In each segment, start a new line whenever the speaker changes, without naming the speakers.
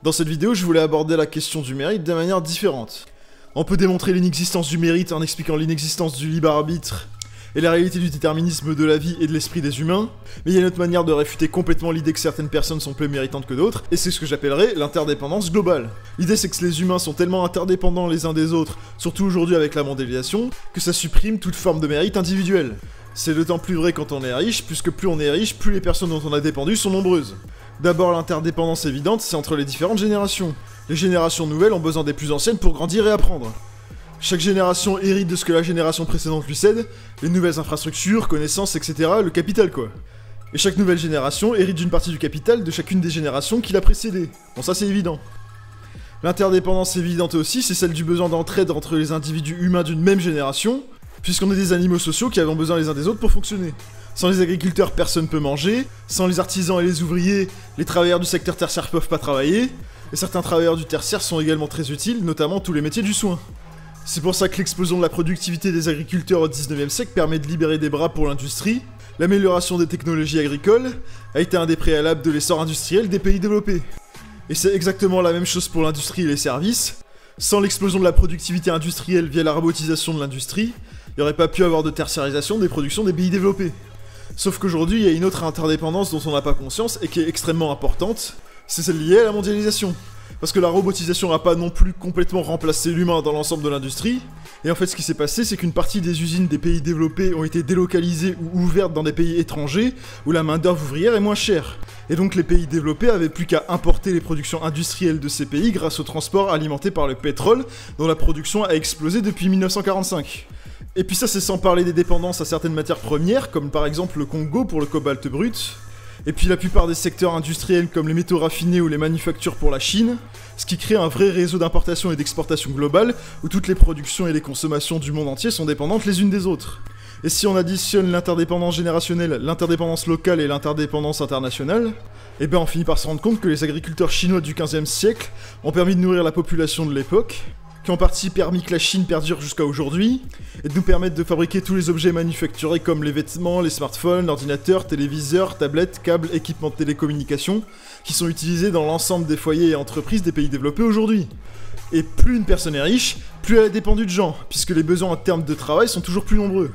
Dans cette vidéo, je voulais aborder la question du mérite de manière différente. On peut démontrer l'inexistence du mérite en expliquant l'inexistence du libre arbitre et la réalité du déterminisme de la vie et de l'esprit des humains, mais il y a une autre manière de réfuter complètement l'idée que certaines personnes sont plus méritantes que d'autres, et c'est ce que j'appellerais l'interdépendance globale. L'idée c'est que les humains sont tellement interdépendants les uns des autres, surtout aujourd'hui avec la mondialisation, que ça supprime toute forme de mérite individuel. C'est d'autant plus vrai quand on est riche, puisque plus on est riche, plus les personnes dont on a dépendu sont nombreuses. D'abord, l'interdépendance évidente, c'est entre les différentes générations. Les générations nouvelles ont besoin des plus anciennes pour grandir et apprendre. Chaque génération hérite de ce que la génération précédente lui cède, les nouvelles infrastructures, connaissances, etc., le capital quoi. Et chaque nouvelle génération hérite d'une partie du capital de chacune des générations qui l'a précédée. Bon ça c'est évident. L'interdépendance évidente aussi, c'est celle du besoin d'entraide entre les individus humains d'une même génération, puisqu'on est des animaux sociaux qui avons besoin les uns des autres pour fonctionner. Sans les agriculteurs, personne ne peut manger, sans les artisans et les ouvriers, les travailleurs du secteur tertiaire peuvent pas travailler, et certains travailleurs du tertiaire sont également très utiles, notamment tous les métiers du soin. C'est pour ça que l'explosion de la productivité des agriculteurs au 19e siècle permet de libérer des bras pour l'industrie. L'amélioration des technologies agricoles a été un des préalables de l'essor industriel des pays développés. Et c'est exactement la même chose pour l'industrie et les services. Sans l'explosion de la productivité industrielle via la robotisation de l'industrie, il n'y aurait pas pu avoir de tertiarisation des productions des pays développés. Sauf qu'aujourd'hui, il y a une autre interdépendance dont on n'a pas conscience et qui est extrêmement importante, c'est celle liée à la mondialisation. Parce que la robotisation n'a pas non plus complètement remplacé l'humain dans l'ensemble de l'industrie, et en fait ce qui s'est passé c'est qu'une partie des usines des pays développés ont été délocalisées ou ouvertes dans des pays étrangers où la main d'œuvre ouvrière est moins chère. Et donc les pays développés avaient plus qu'à importer les productions industrielles de ces pays grâce au transport alimenté par le pétrole, dont la production a explosé depuis 1945. Et puis ça c'est sans parler des dépendances à certaines matières premières, comme par exemple le Congo pour le cobalt brut, et puis la plupart des secteurs industriels comme les métaux raffinés ou les manufactures pour la Chine, ce qui crée un vrai réseau d'importation et d'exportation globale où toutes les productions et les consommations du monde entier sont dépendantes les unes des autres. Et si on additionne l'interdépendance générationnelle, l'interdépendance locale et l'interdépendance internationale, eh ben on finit par se rendre compte que les agriculteurs chinois du 15e siècle ont permis de nourrir la population de l'époque, qui ont en partie permis que la Chine perdure jusqu'à aujourd'hui, et de nous permettre de fabriquer tous les objets manufacturés comme les vêtements, les smartphones, ordinateurs, téléviseurs, tablettes, câbles, équipements de télécommunication, qui sont utilisés dans l'ensemble des foyers et entreprises des pays développés aujourd'hui. Et plus une personne est riche, plus elle est dépendue de gens, puisque les besoins en termes de travail sont toujours plus nombreux.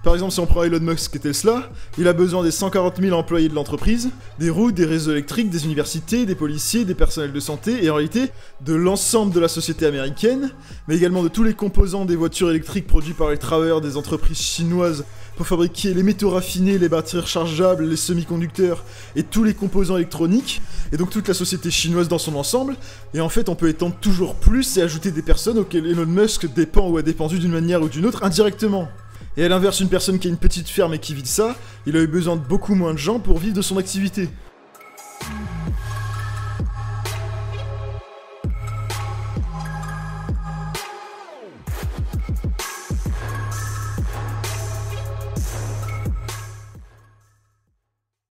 Par exemple, si on prend Elon Musk et Tesla, il a besoin des 140 000 employés de l'entreprise, des routes, des réseaux électriques, des universités, des policiers, des personnels de santé, et en réalité, de l'ensemble de la société américaine, mais également de tous les composants des voitures électriques produits par les travailleurs des entreprises chinoises pour fabriquer les métaux raffinés, les batteries rechargeables, les semi-conducteurs, et tous les composants électroniques, et donc toute la société chinoise dans son ensemble, et en fait on peut étendre toujours plus et ajouter des personnes auxquelles Elon Musk dépend ou a dépendu d'une manière ou d'une autre indirectement. Et à l'inverse, une personne qui a une petite ferme et qui vit de ça, il a eu besoin de beaucoup moins de gens pour vivre de son activité.